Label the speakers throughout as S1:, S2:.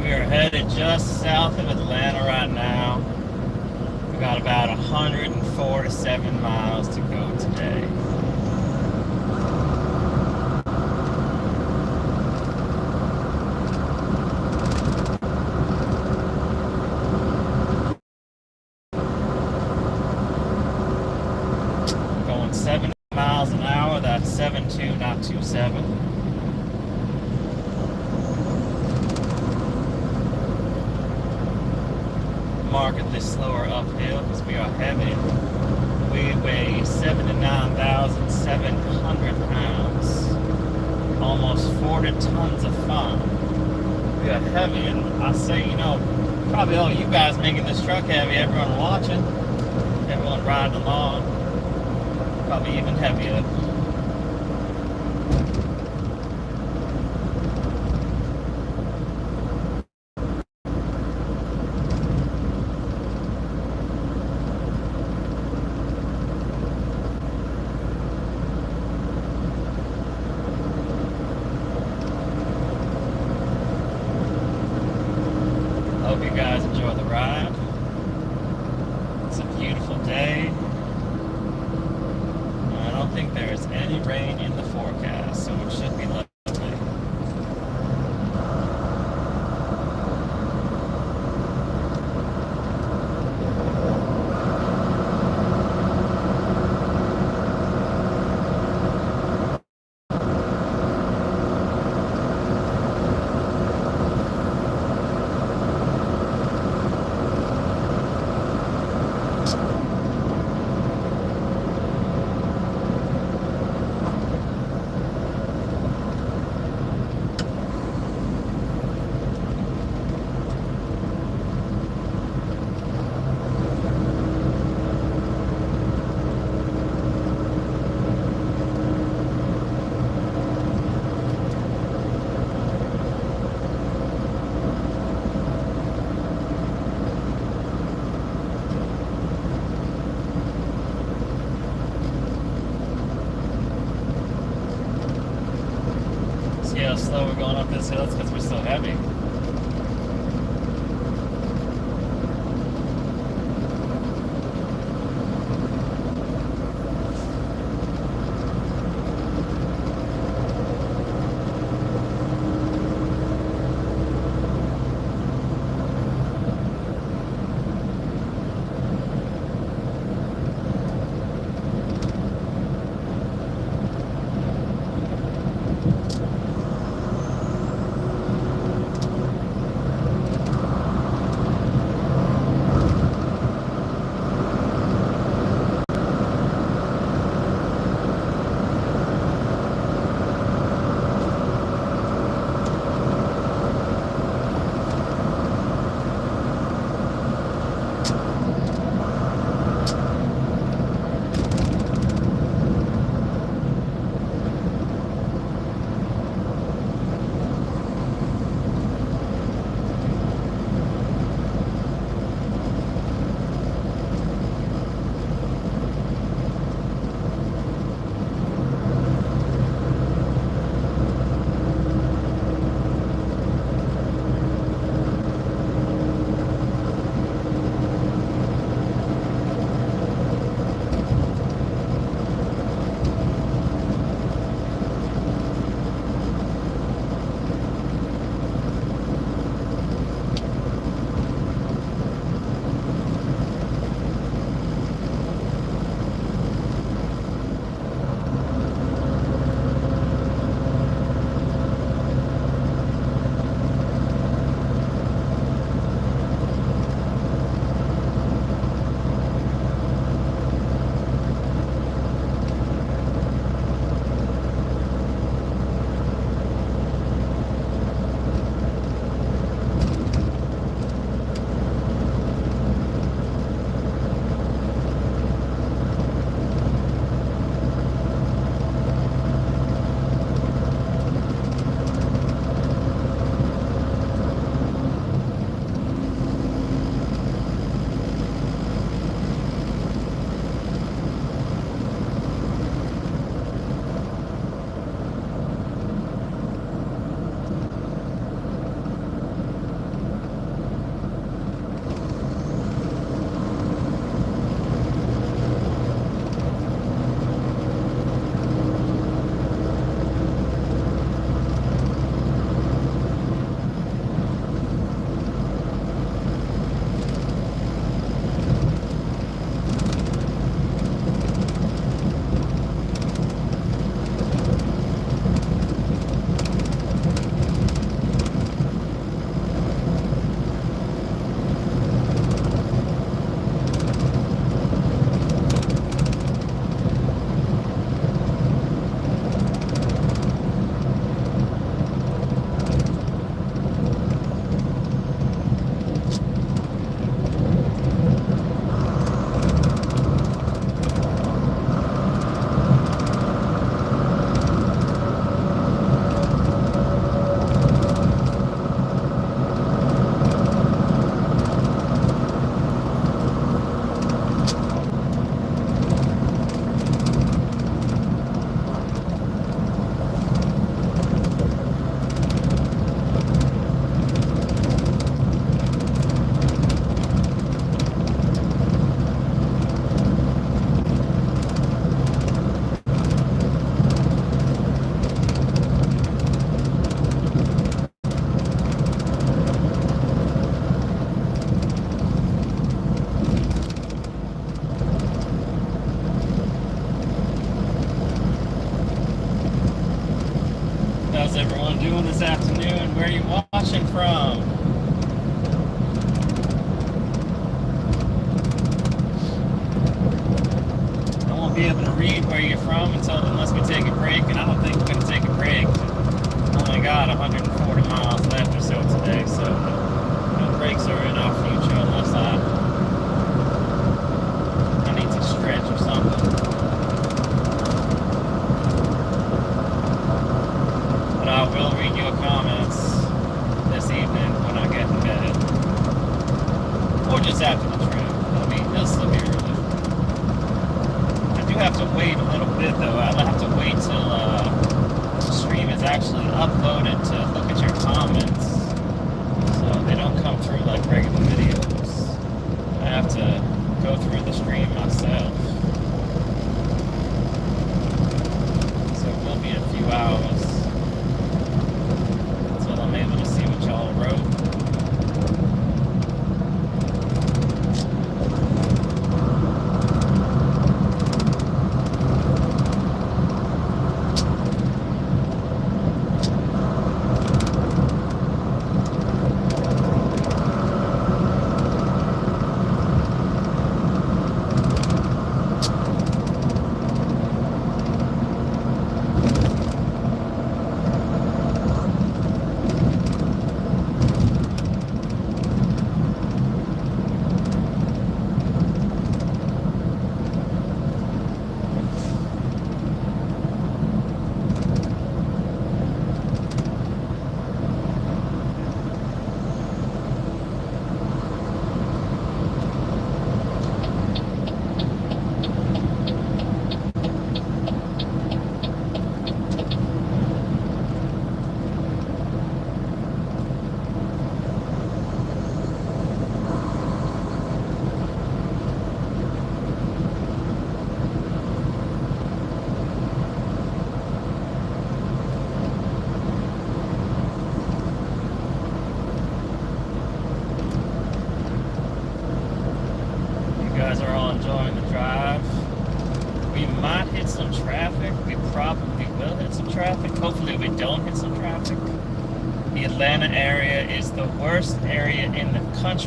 S1: We are headed just south of Atlanta right now. We got about 147 miles to go today. Going 70 miles an hour, that's 72, not 27. Markedly slower uphill because we are heavy. We weigh 79,700 pounds, almost 40 tons of fun. We are heavy, and I say, probably all you guys making this truck heavy, everyone watching, everyone riding along, probably even heavier. Hope you guys enjoy the ride. It's a beautiful day. I don't think there is any rain in the forecast, so it should be lovely. See how slow we're going up this hill? It's because we're so heavy. doing this afternoon? Where are you watching from? I won't be able to read where you're from unless we take a break, and I don't think we're going to take a break. Only got 140 miles left or so today, so no breaks are in our future unless I need to stretch or something. But I will read your comments this evening when I get in bed. Or just after the trip. I mean, it'll still be early. I do have to wait a little bit, though. I'll have to wait till the stream is actually uploaded to look at your comments. So they don't come through like regular videos. I have to go through the stream myself. So it will be a few hours until I'm able to see what y'all wrote.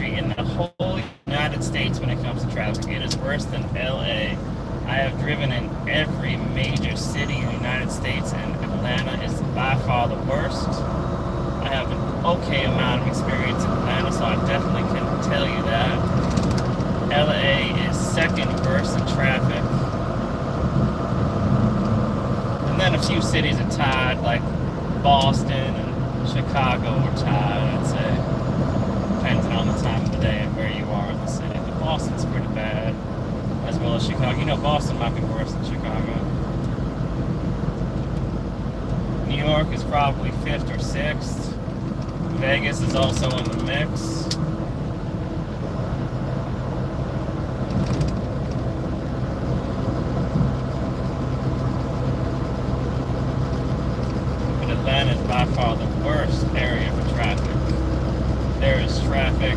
S1: In the whole United States when it comes to traffic. It is worse than LA. I have driven in every major city in the United States, and Atlanta is by far the worst. I have an okay amount of experience in Atlanta, so I definitely can tell you that. LA is second worst in traffic. And then a few cities are tied, like Boston and Chicago are tied, I'd say. Depending on the time of the day and where you are in the city. But Boston's pretty bad, as well as Chicago. You know, Boston might be worse than Chicago. New York is probably 5th or 6th. Vegas is also in the mix. But Atlanta is by far the worst area for traffic. There is traffic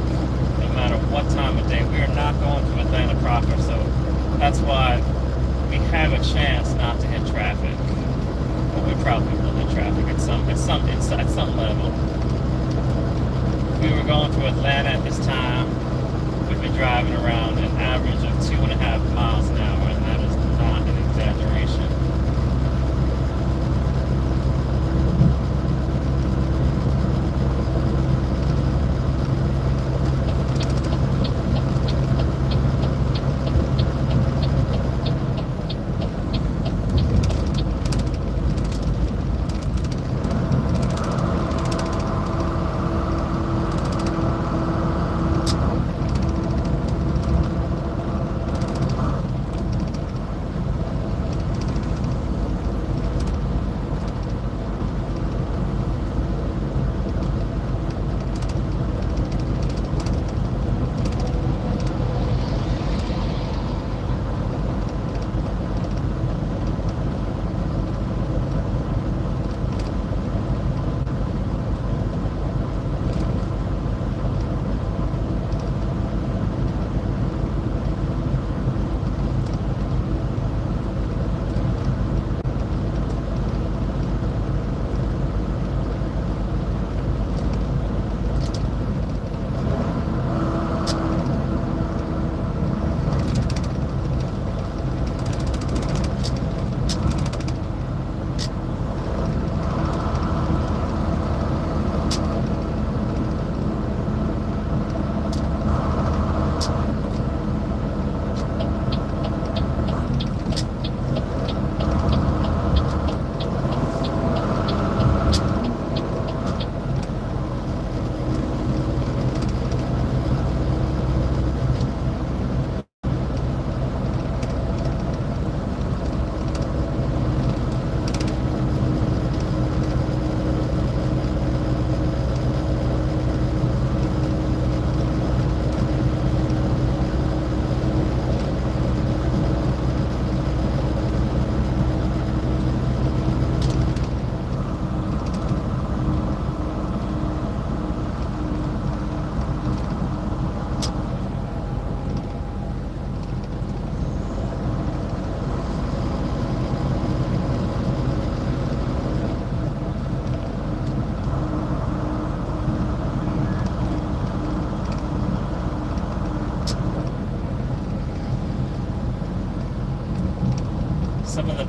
S1: no matter what time of day. We are not going to Atlanta proper, so that's why we have a chance not to hit traffic. But we probably will hit traffic at some level. If we were going to Atlanta at this time, we'd be driving around an average of 2.5 miles an hour, and that is not an exaggeration.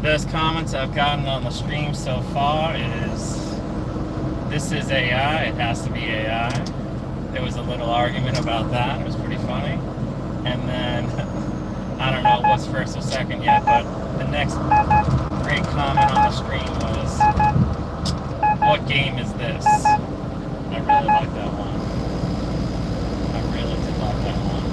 S1: best comments I've gotten on the stream so far is, "This is AI, it has to be AI." There was a little argument about that. It was pretty funny. And then, I don't know what's first or second yet, but the next great comment on the stream was, "What game is this?" I really like that one. I really did like that one.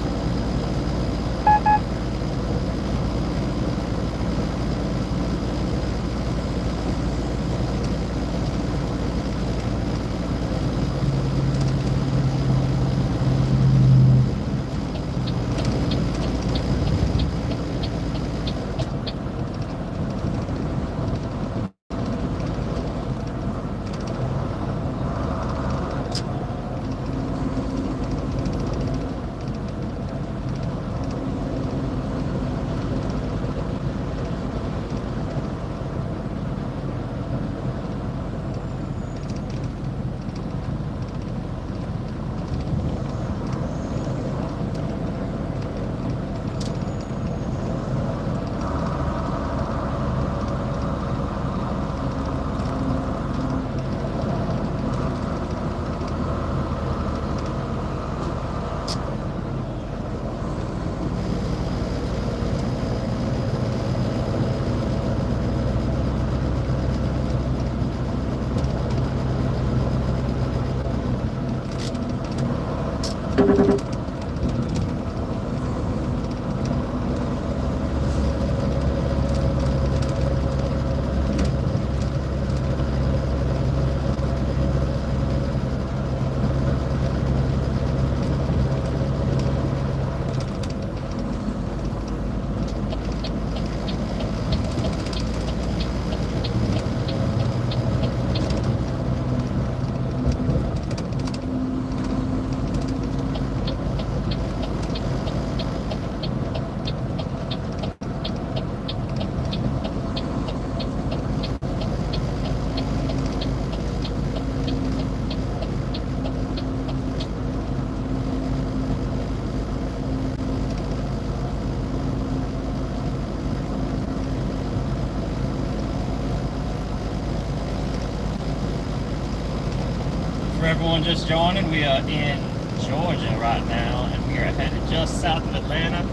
S1: For everyone just joining, we are in Georgia right now, and we are headed just south of Atlanta.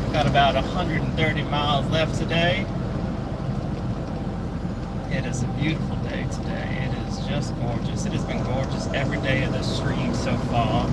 S1: We've got about 130 miles left today. It is a beautiful day today. It is just gorgeous. It has been gorgeous every day of the stream so far.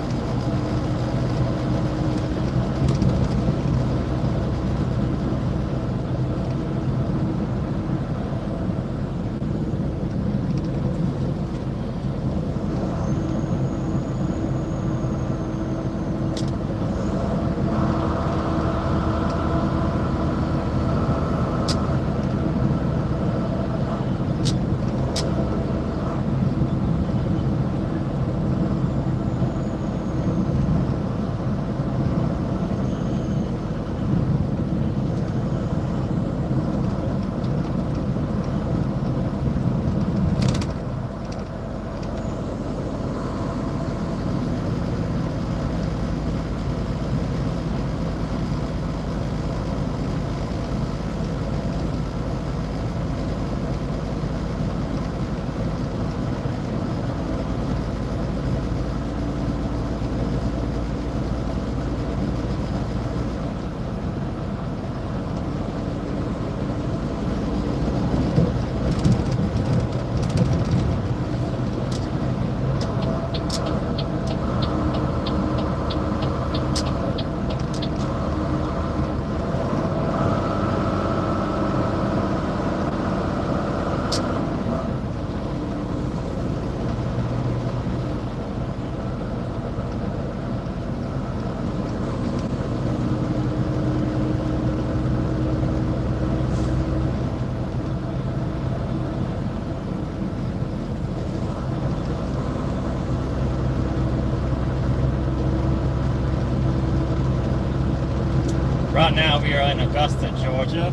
S1: Right now we are in Augusta, Georgia,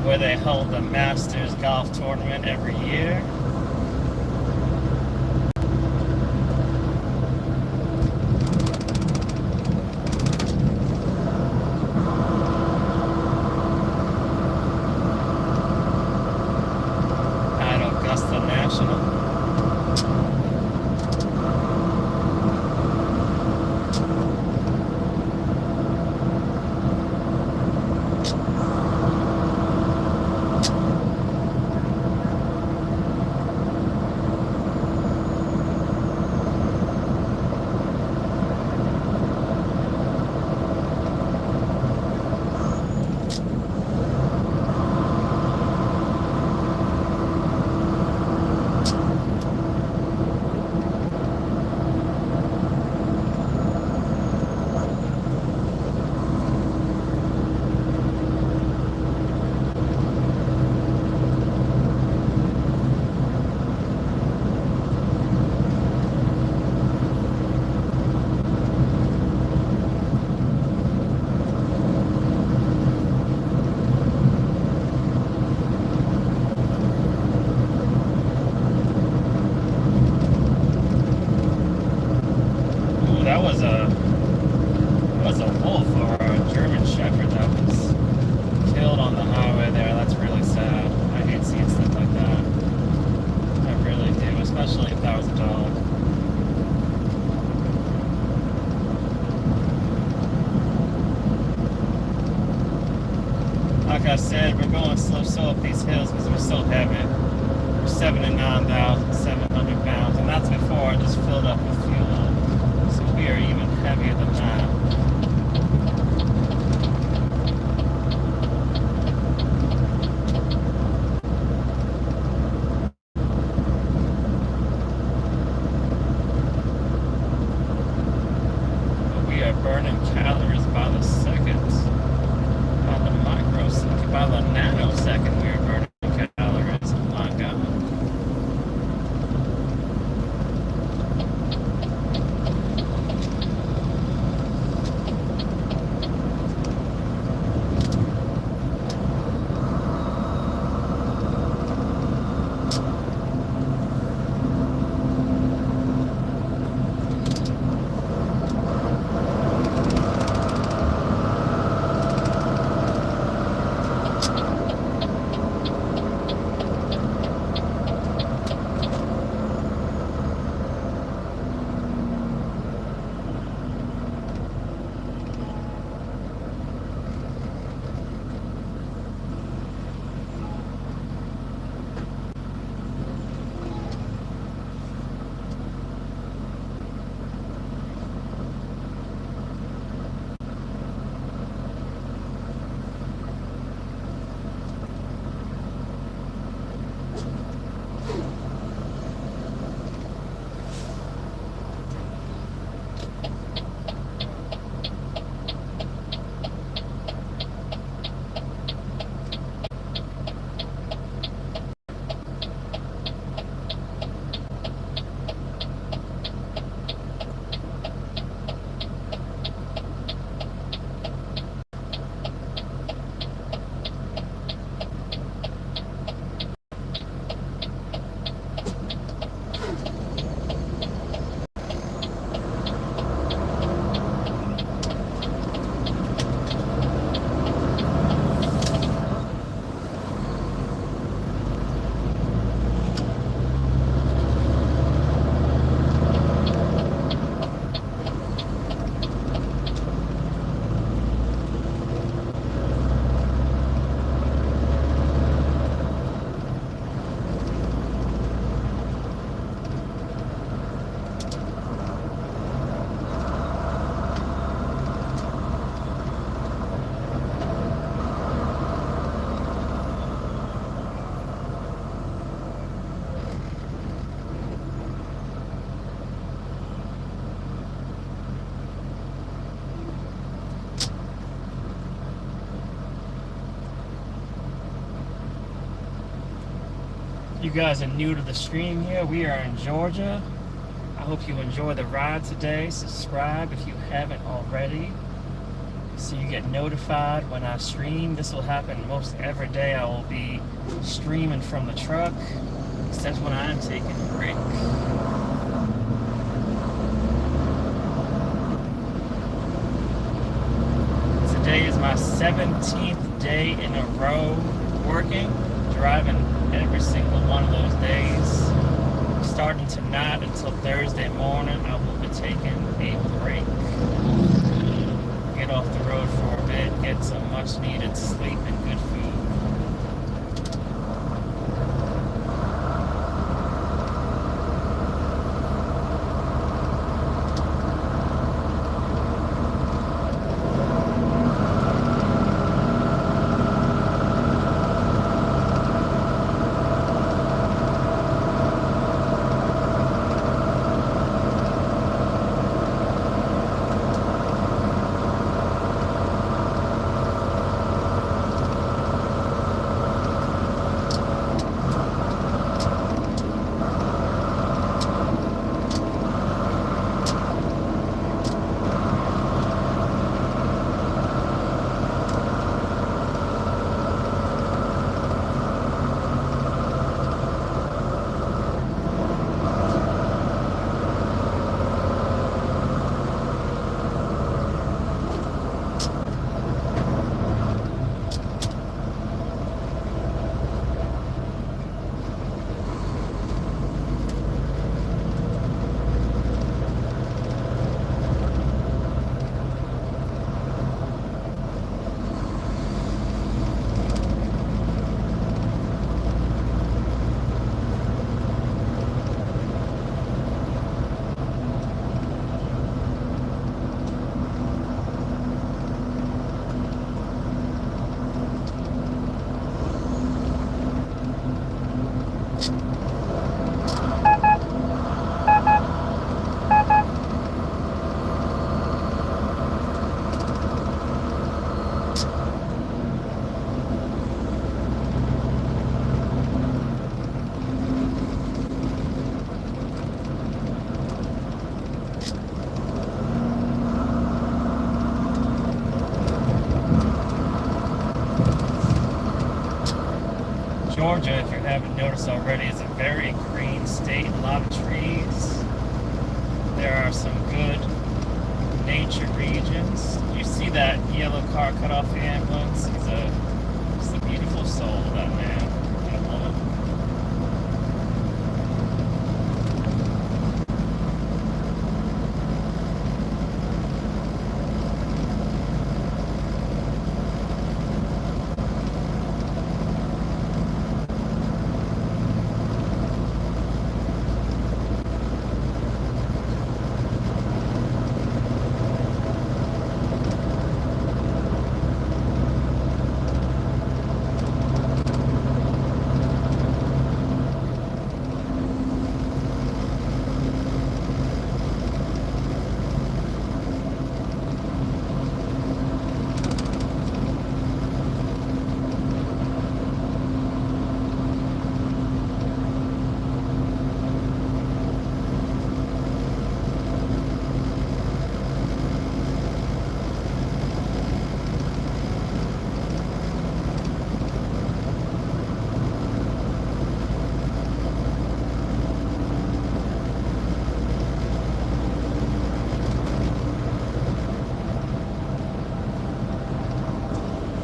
S1: where they hold the Masters Golf Tournament every year. was a wolf or a German Shepherd that was killed on the highway there. That's really sad. I hate seeing stuff like that. I really do, especially if that was a dog. Like I said, we're going slow up these hills because we're so heavy. We're 79,700 pounds, and that's before I just filled up with fuel. So we are even heavier than that. But we are burning calories by the second, by the microsecond, by the nanosecond. We are burning calories. Oh my God. You guys are new to the stream here. We are in Georgia. I hope you enjoy the ride today. Subscribe if you haven't already, so you get notified when I stream. This will happen most every day. I will be streaming from the truck, except when I am taking a break. Today is my 17th day in a row working, driving every single one of those days. Starting tonight until Thursday morning, I will be taking a break. Get off the road for a bit, get some much needed sleep and good food. haven't noticed already, is a very green state. A lot of trees. There are some good nature regions. You see that yellow car cut off the ambulance? He's a beautiful soul, that man and woman.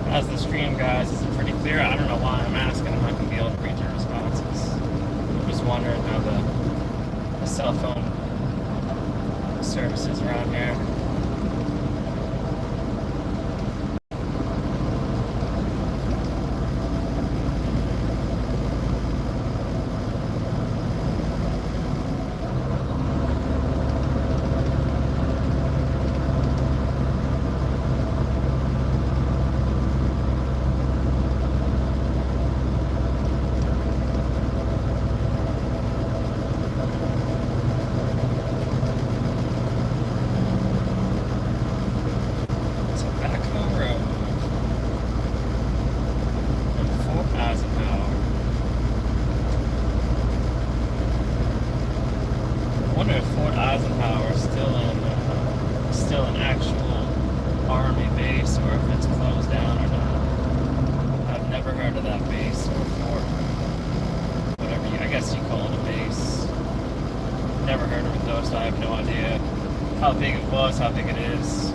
S1: As the stream, guys, isn't pretty clear. I don't know why I'm asking. I'm not going to be able to read your responses. I'm just wondering how the cell phone services around here. How big it was, how big it is.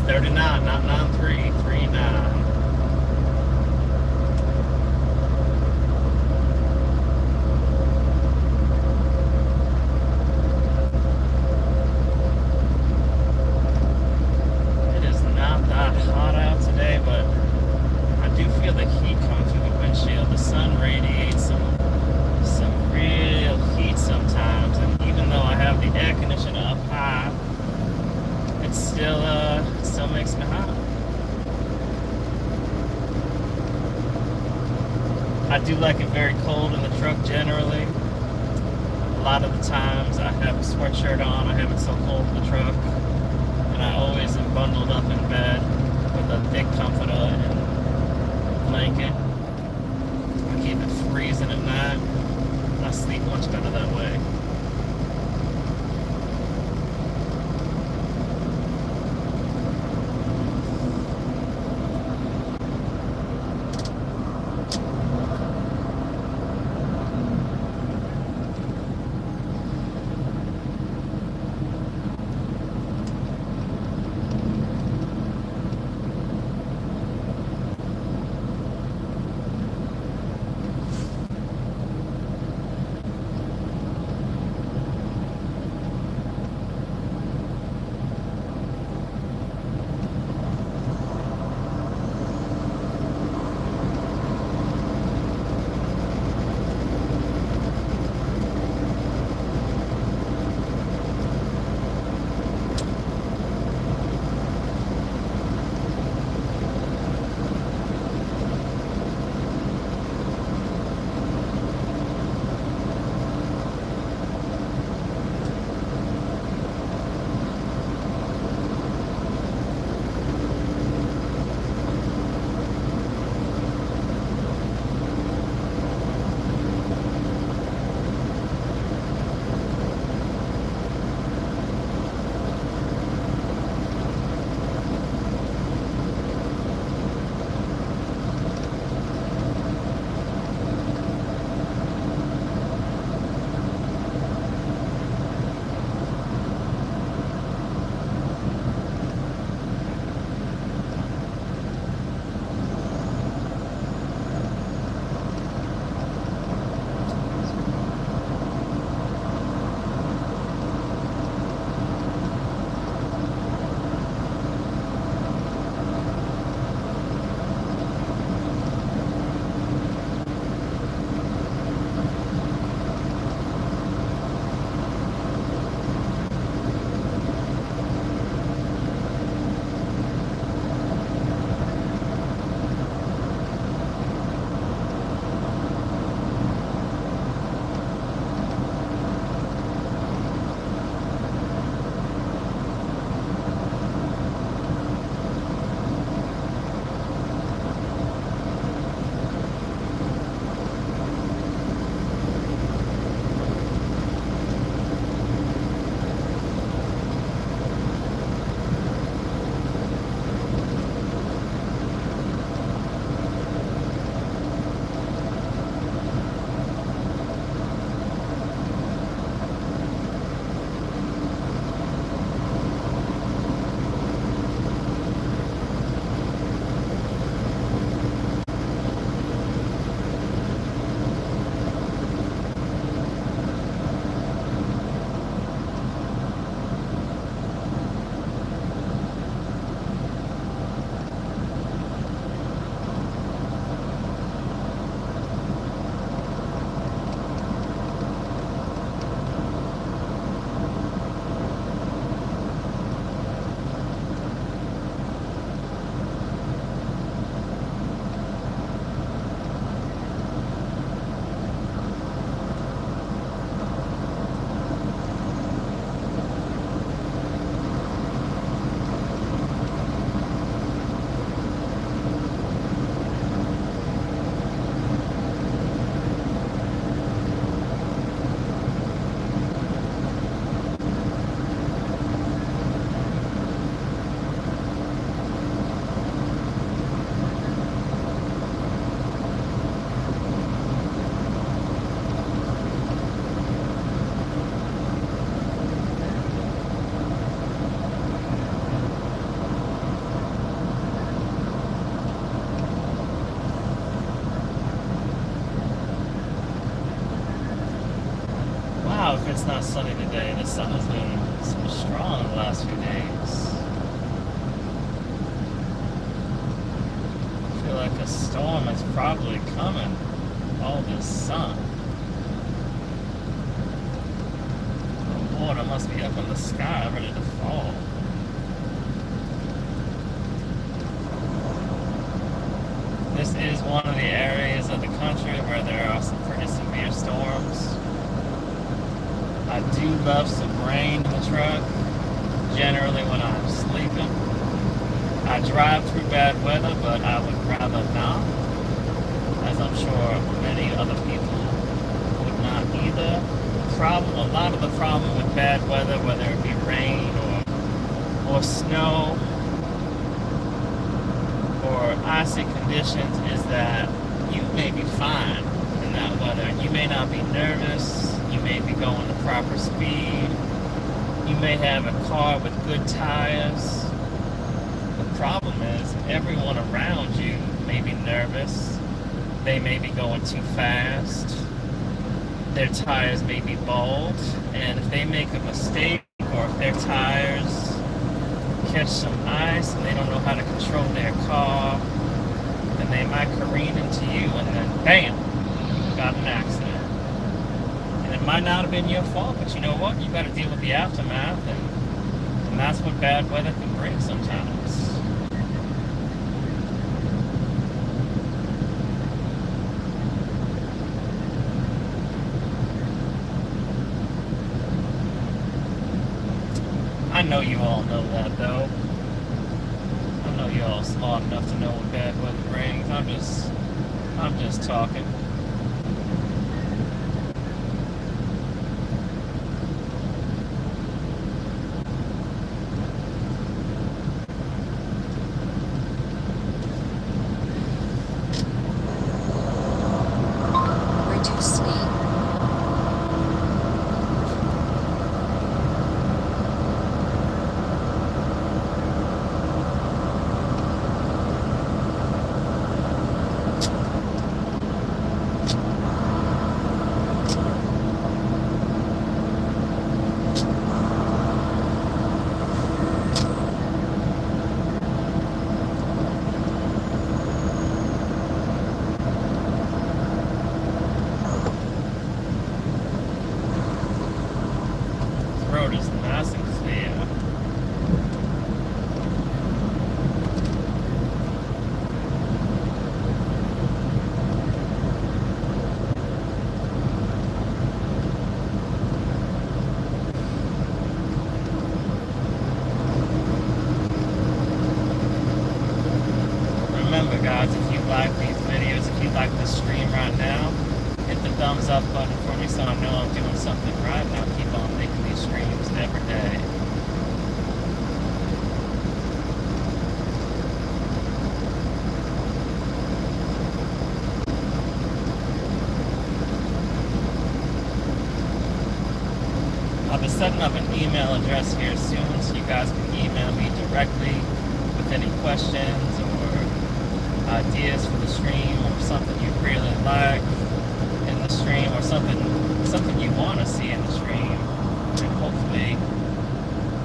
S1: 39, not 93, 39. It is not that hot out today, but I do feel the heat coming through the windshield. The sun radiates some real heat sometimes, and even though I have the air conditioner up high, it still makes me hot. I do like it very cold in the truck generally. A lot of the times I have a sweatshirt on, I have it so cold in the truck, and I always am bundled up in bed with a thick comforter and blanket. I keep it freezing at night. I sleep much better that way. wow, if it's not sunny today. The sun has been so strong the last few days. I feel like a storm is probably coming. All this sun. The water must be up in the sky, ready to fall. This is one of the areas of the country where there are some pretty severe storms. I do love some rain in the truck, generally when I'm sleeping. I drive through bad weather, but I would rather not, as I'm sure many other people would not either. A lot of the problem with bad weather, whether it be rain or snow or icy conditions, is that you may be fine in that weather. You may not be nervous. You may be going the proper speed. You may have a car with good tires. The problem is everyone around you may be nervous. They may be going too fast. Their tires may be bald. And if they make a mistake, or if their tires catch some ice and they don't know how to control their car, then they might careen into you, and then bam, you got an accident. And it might not have been your fault, but you know what? You got to deal with the aftermath, and that's what bad weather can bring sometimes. I know you all know that, though. I know you're all smart enough to know what bad weather brings. I'm just talking.
S2: Reduce speed.
S1: Road is nice and clear. Remember, guys, if you like these videos, if you like this stream right now, hit the thumbs up button for me so I know I'm doing something right, and I'll keep on making these streams every day. I'll be setting up an email address here soon, so you guys can email me directly with any questions or ideas for the stream, or something you really like in the stream, or something you want to see in the stream, and hopefully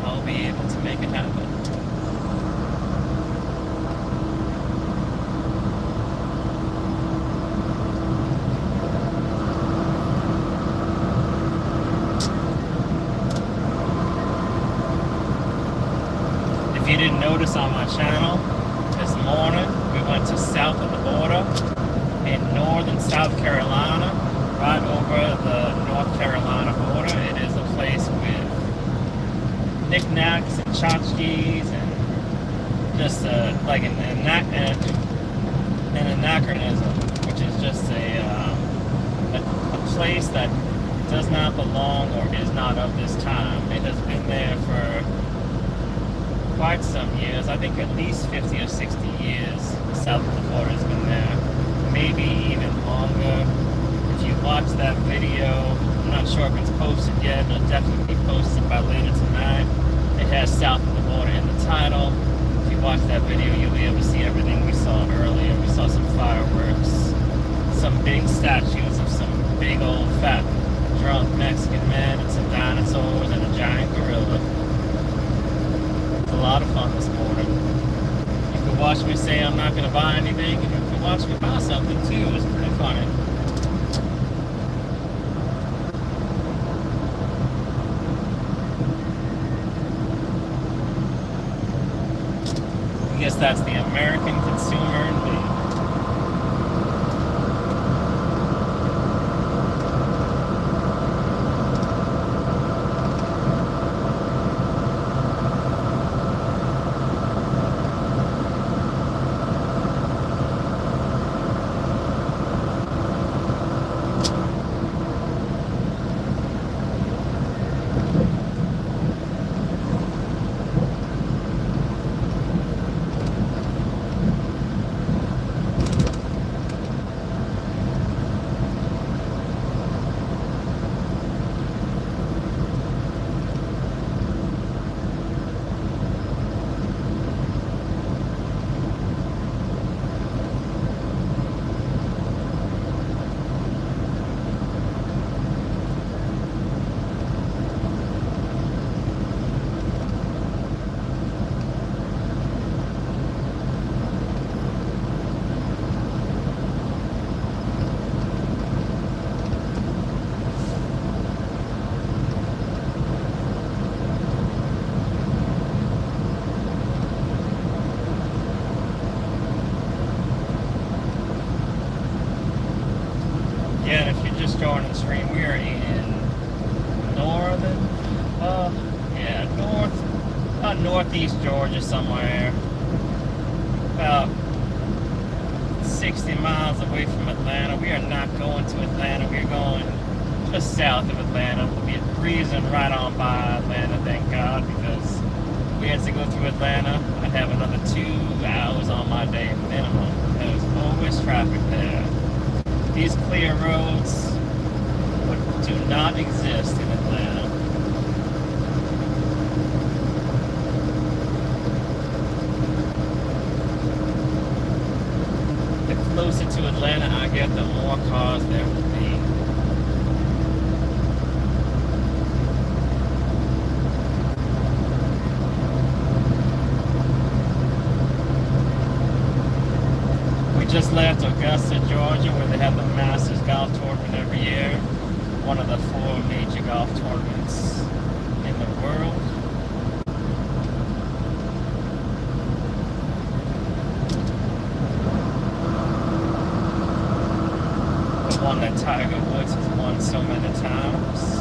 S1: I'll be able to make it happen. If you didn't notice on my channel, this morning we went to south of the border in northern South Carolina, right over the North Carolina border. It is a place with knickknacks and tchotchkes and just like an anachronism, which is just a place that does not belong or is not of this time. It has been there for quite some years. I think at least 50 or 60 years. South of the border has been there, maybe even longer. If you watch that video, I'm not sure if it's posted yet, but it'll definitely be posted by later tonight. It has South of the Border in the title. If you watch that video, you'll be able to see everything we saw earlier. We saw some fireworks, some big statues of some big old fat drunk Mexican men and some dinosaurs and a giant gorilla. It's a lot of fun this morning. You could watch me say I'm not going to buy anything, and you could watch me buy something too. It's pretty funny. I guess that's the American consumer in me. Yeah, and if you're just joining the stream, we are in northeast Georgia somewhere. About 60 miles away from Atlanta. We are not going to Atlanta. We're going just south of Atlanta. We'll be breezing right on by Atlanta, thank God, because if we had to go through Atlanta, I'd have another 2 hours on my day minimum. There's always traffic there. These clear roads do not exist in Atlanta. The closer to Atlanta I get, the more cars there will be. We just left Augusta, Georgia, where they have the Masters Golf Tournament every year. One of the 4 major golf tournaments in the world. The one that Tiger Woods has won so many times.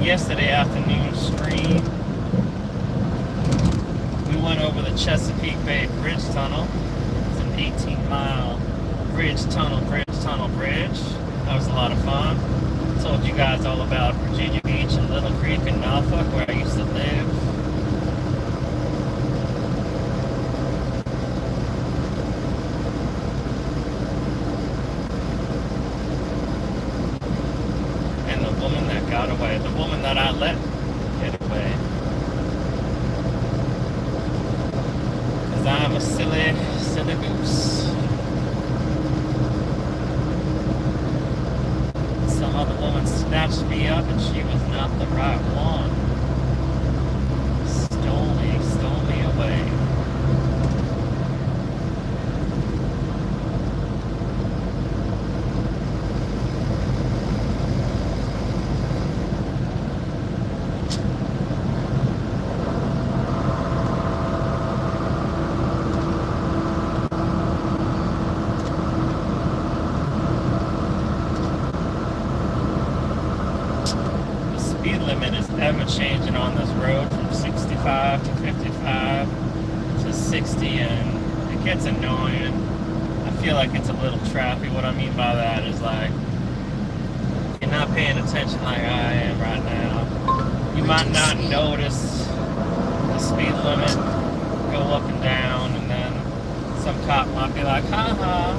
S1: Yesterday afternoon stream, we went over the Chesapeake Bay Bridge Tunnel. It's an 18-mile bridge. That was a lot of fun. Told you guys all about Virginia Beach and Little Creek in Norfolk, where I used to live. The woman that I let get away. Because I'm a silly goose. Some other woman snatched me up and she was not the right one. Stole me away. Ever changing on this road from 65 to 55 to 60, and it gets annoying. I feel like it's a little trappy. What I mean by that is, like, paying attention like I am right now, you might not notice the speed limit go up and down, and then some cop might be like, haha.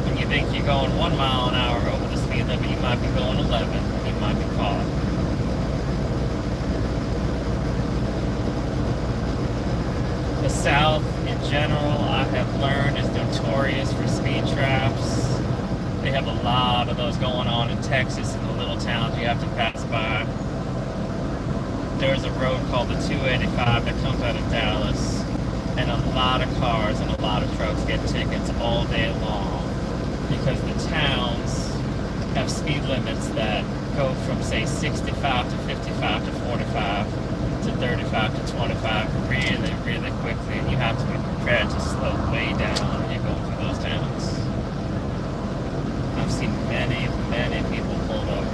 S1: When you think you're going 1 mile an hour over the speed limit, you might be going 11, and you might be caught. The South, in general, I have learned, is notorious for speed traps. They have a lot of those going on in Texas in the little towns you have to pass by. There's a road called the 285 that comes out of Dallas, and a lot of cars and a lot of trucks get tickets all day long because the towns have speed limits that go from, say, 65 to 55 to 45 to 35 to 25 really, really quickly, and you have to be prepared to slow way down when you go through those towns. I've seen many, many people pulled over.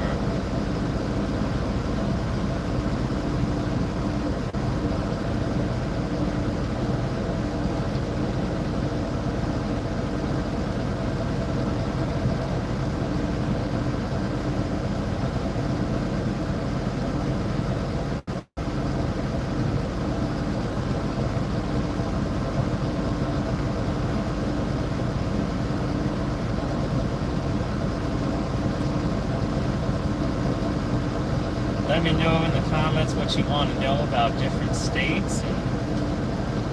S1: Let me know in the comments what you want to know about different states and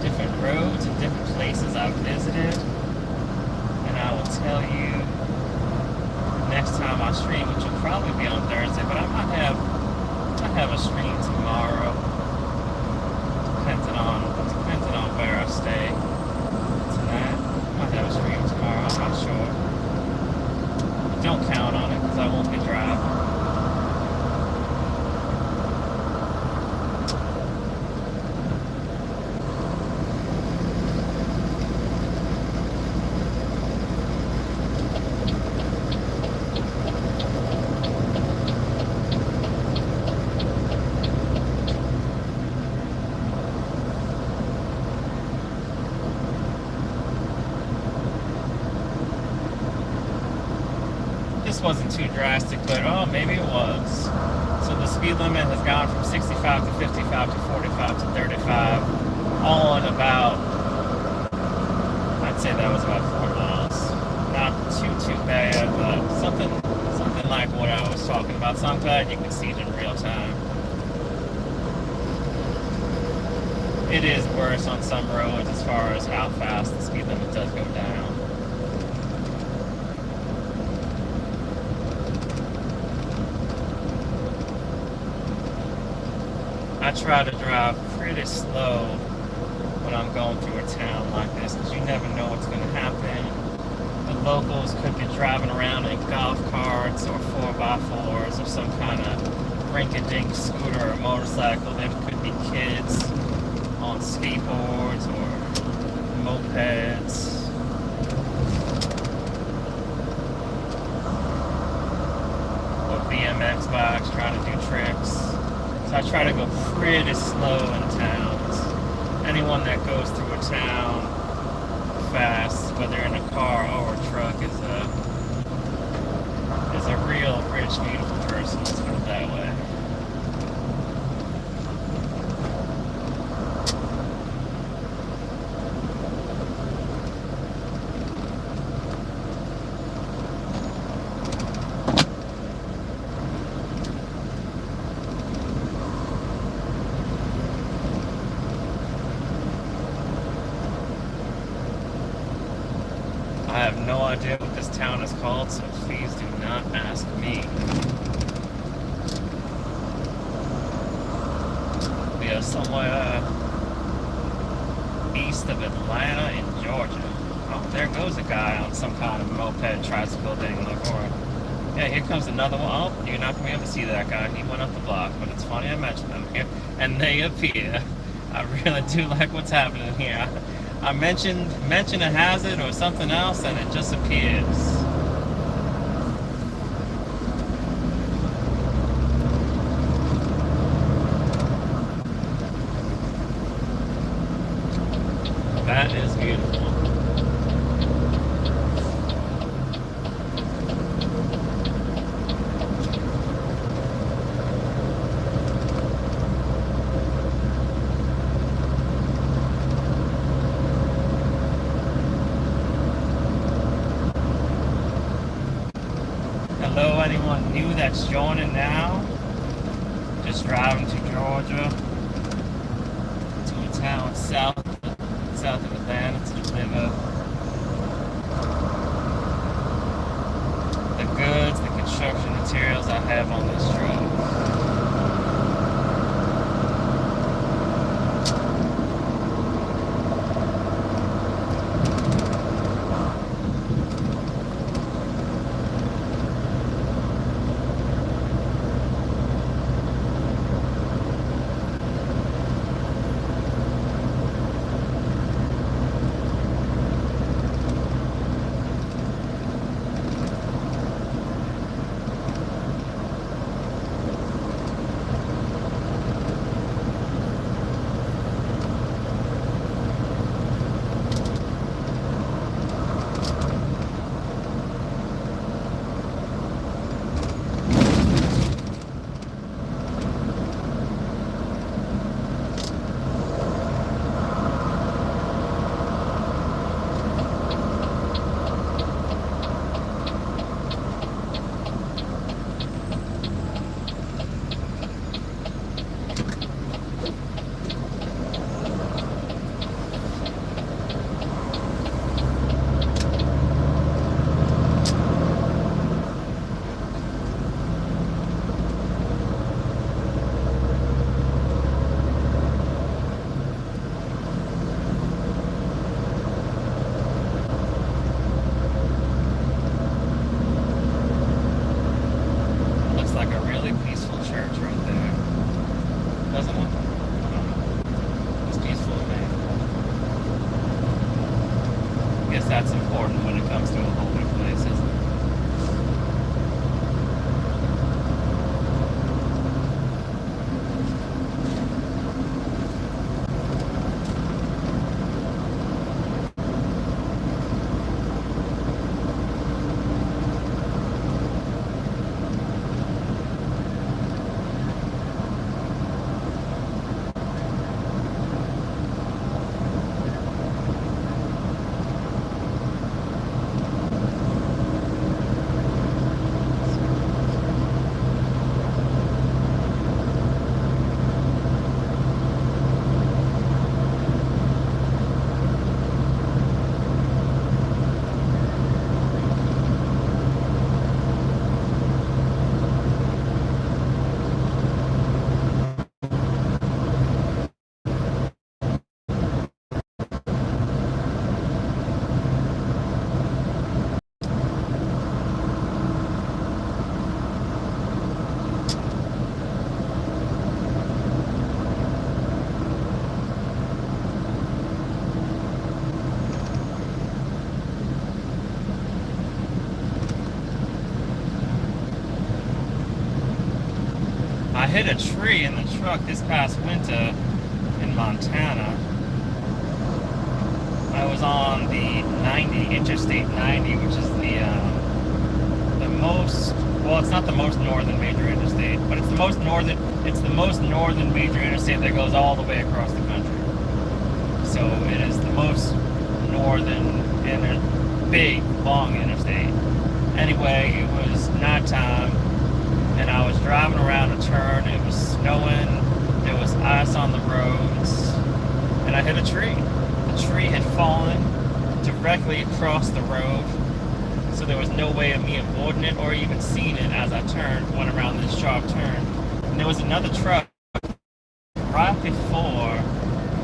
S1: different roads and different places I've visited. And I will tell you next time I stream, which will probably be on Thursday, but I might have a stream tomorrow. Depending on where I stay tonight. I might have a stream tomorrow, I'm not sure. But don't count on it because I won't be driving. Wasn't too drastic, but oh, maybe it was. So the speed limit has gone from 65 to 55 to 45 to 35, all in about, I'd say that was about 4 miles. Not too bad, but something like what I was talking about. So I'm glad you can see it in real time. It is worse on some roads as far as how fast the speed limit does go down. I try to drive pretty slow when I'm going through a town like this because you never know what's going to happen. The locals could be driving around in golf carts or 4x4s or some kind of rink-a-dink scooter or motorcycle. There could be kids on skateboards or mopeds. Or BMX bikes trying to do tricks. So I try to go pretty slow in towns. Anyone that goes through a town fast, whether in a car or a truck, is a real rich, beautiful person. Let's put it that way. I have no idea what this town is called, so please do not ask me. We are somewhere east of Atlanta in Georgia. Oh, there goes a guy on some kind of moped tricycle thing. Look for him. Yeah, here comes another one. Oh, you're not going to be able to see that guy. He went up the block, but it's funny I mentioned them here. And they appear. I really do like what's happening here. I mention a hazard or something else and it just appears. That is beautiful. hello anyone new that's joining now. Just driving to Georgia, to a town south of Atlanta to deliver the goods, the construction materials I have on this truck. That's important when it comes to a holy place, isn't it? I hit a tree in the truck this past winter in Montana. I was on the Interstate 90, which is the most, well, it's not the most northern major interstate, but it's the most northern major interstate that goes all the way across the country. So it is the most northern and big, long interstate. Anyway, it was nighttime, and I was driving around a turn. It was snowing. There was ice on the roads, and I hit a tree. The tree had fallen directly across the road, so there was no way of me avoiding it or even seeing it as I went around this sharp turn. And there was another truck right before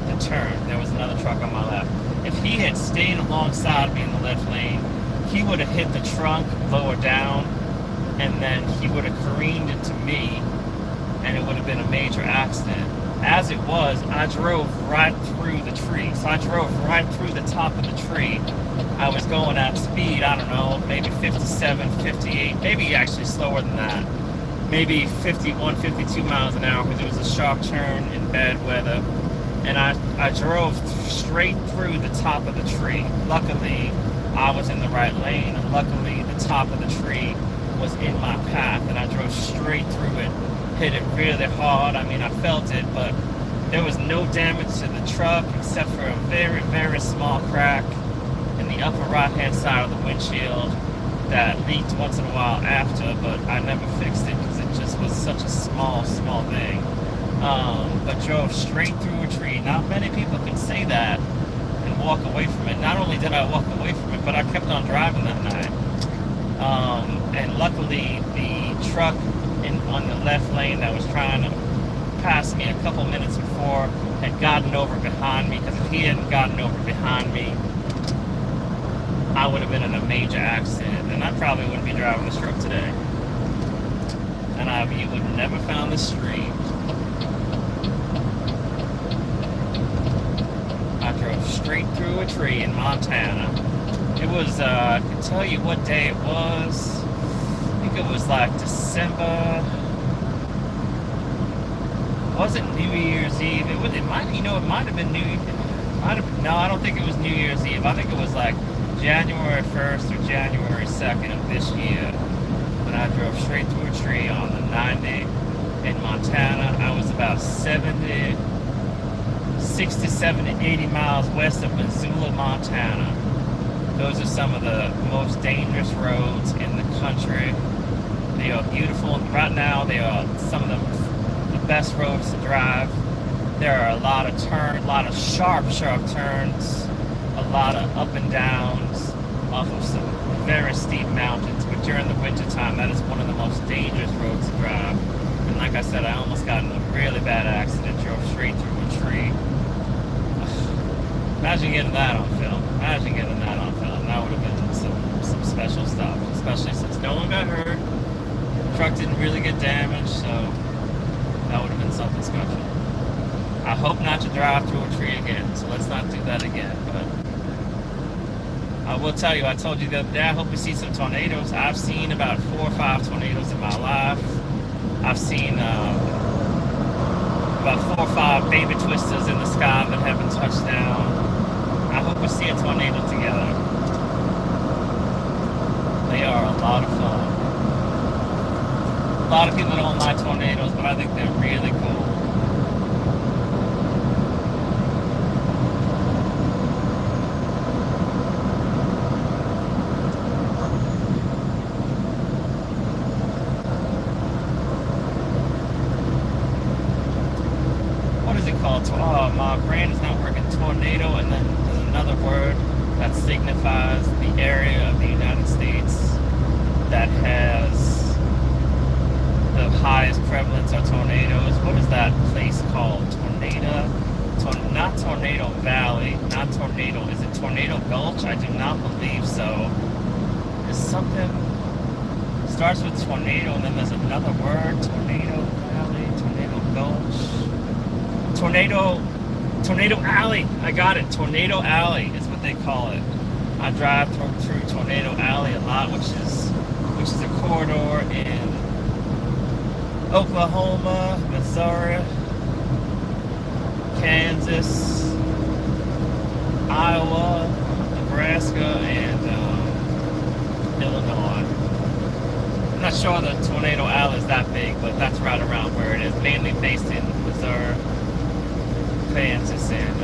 S1: the turn. There was another truck on my left. If he had stayed alongside me in the left lane, he would have hit the trunk lower down, and then he would have careened into me, and it would have been a major accident. As it was, I drove right through the tree. So I drove right through the top of the tree. I was going at speed, I don't know, maybe 57, 58, maybe actually slower than that. Maybe 51, 52 miles an hour, because it was a sharp turn in bad weather. And I drove straight through the top of the tree. Luckily, I was in the right lane, and luckily the top of the tree was in my path, and I drove straight through it, hit it really hard. I mean, I felt it, but there was no damage to the truck except for a very, very small crack in the upper right-hand side of the windshield. that leaked once in a while after, but I never fixed it because it just was such a small thing. But drove straight through a tree. Not many people can say that and walk away from it. Not only did I walk away from it, but I kept on driving that night. And luckily, the truck on the left lane that was trying to pass me a couple minutes before had gotten over behind me, because if he hadn't gotten over behind me, I would have been in a major accident, and I probably wouldn't be driving this truck today. And you would have never found this street. I drove straight through a tree in Montana. It was, I can tell you what day it was. I think it was like December. It wasn't New Year's Eve. It might have been no, I don't think it was New Year's Eve. I think it was like January 1st or January 2nd of this year. When I drove straight through a tree on the 90 in Montana. I was about 60, 70, 80 miles west of Missoula, Montana. Those are some of the most dangerous roads in the country. They are beautiful. Right now, they are some of the best roads to drive. There are a lot of sharp turns, a lot of up and downs off of some very steep mountains. But during the wintertime, that is one of the most dangerous roads to drive. And like I said, I almost got in a really bad accident, drove straight through a tree. Imagine getting that on film. That would have been some special stuff, especially since no one got hurt. The truck didn't really get damaged, so that would have been something special. I hope not to drive through a tree again, so let's not do that again. But I will tell you, I told you the other day, I hope we see some tornadoes. I've seen about 4 or 5 tornadoes in my life. I've seen about 4 or 5 baby twisters in the sky that haven't touched down. I hope we see a tornado together. They are a lot of fun. A lot of people don't like tornadoes, but I think they're really cool. What is it called? Oh, my brain is not working. Tornado, and then there's another word that signifies the area of the United States that has the highest prevalence of tornadoes. What is that place called? Not Tornado Valley, not Tornado. Is it Tornado Gulch? I do not believe so. There's something starts with tornado, and then there's another word. Tornado Valley, Tornado Gulch, Tornado Alley. I got it. Tornado Alley is what they call it. I drive through Tornado Alley a lot, which is a corridor in Oklahoma, Missouri, Kansas, Iowa, Nebraska, and Illinois. I'm not sure the Tornado Alley is that big, but that's right around where it is. Mainly based in Missouri, Kansas, and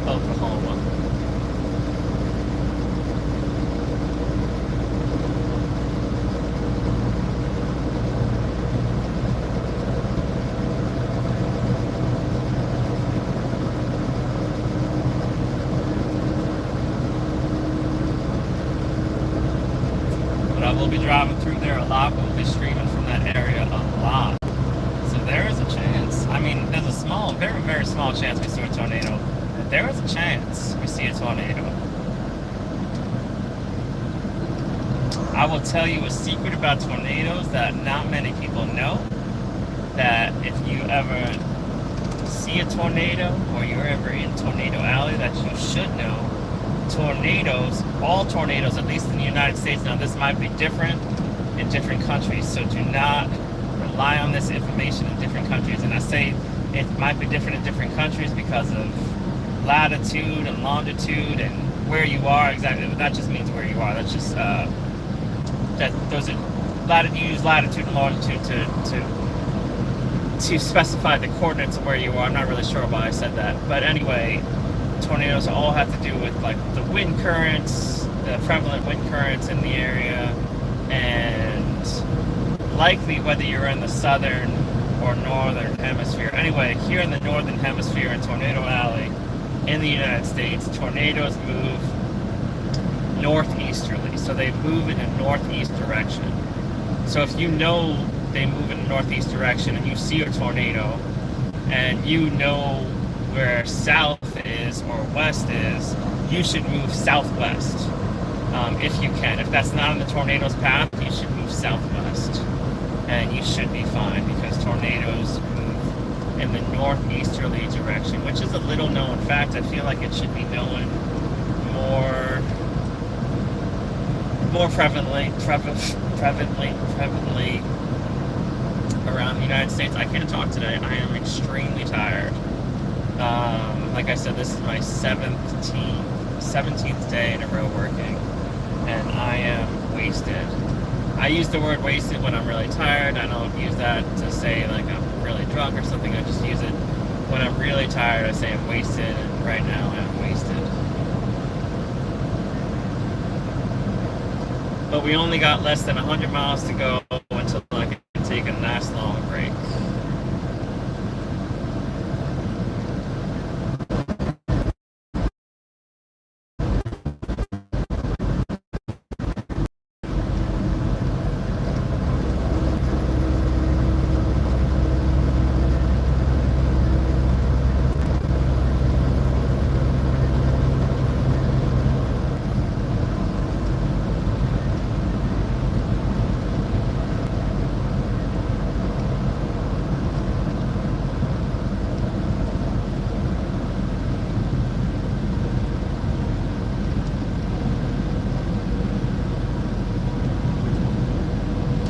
S1: Oklahoma. I will be driving through there a lot. We'll be streaming from that area a lot. So there is a chance. I mean, there's a small, very, very small chance we see a tornado. But there is a chance we see a tornado. I will tell you a secret about tornadoes that not many people know. That if you ever see a tornado or you're ever in Tornado Alley, that you should know. Tornadoes, all tornadoes, at least in the United States, now this might be different in different countries, so do not rely on this information in different countries. And I say it might be different in different countries because of latitude and longitude and where you are exactly. That just means where you are. That's just that those are use latitude and longitude to specify the coordinates of where you are. I'm not really sure why I said that, but anyway. Tornadoes all have to do with like the wind currents, the prevalent wind currents in the area, and likely whether you're in the southern or northern hemisphere. Anyway, here in the northern hemisphere in Tornado Alley in the United States, tornadoes move northeasterly, so they move in a northeast direction. So if you know they move in a northeast direction and you see a tornado and you know where south is or west is, you should move southwest if you can. If that's not on the tornado's path, you should move southwest, and you should be fine, because tornadoes move in the northeasterly direction, which is a little known fact. I feel like it should be known more prevalently around the United States. I can't talk today. I am extremely tired. Like I said, this is my 17th day in a row working, and I am wasted. I use the word wasted when I'm really tired. I don't use that to say like I'm really drunk or something. I just use it when I'm really tired. I say I'm wasted, and right now I'm wasted. But we only got less than 100 miles to go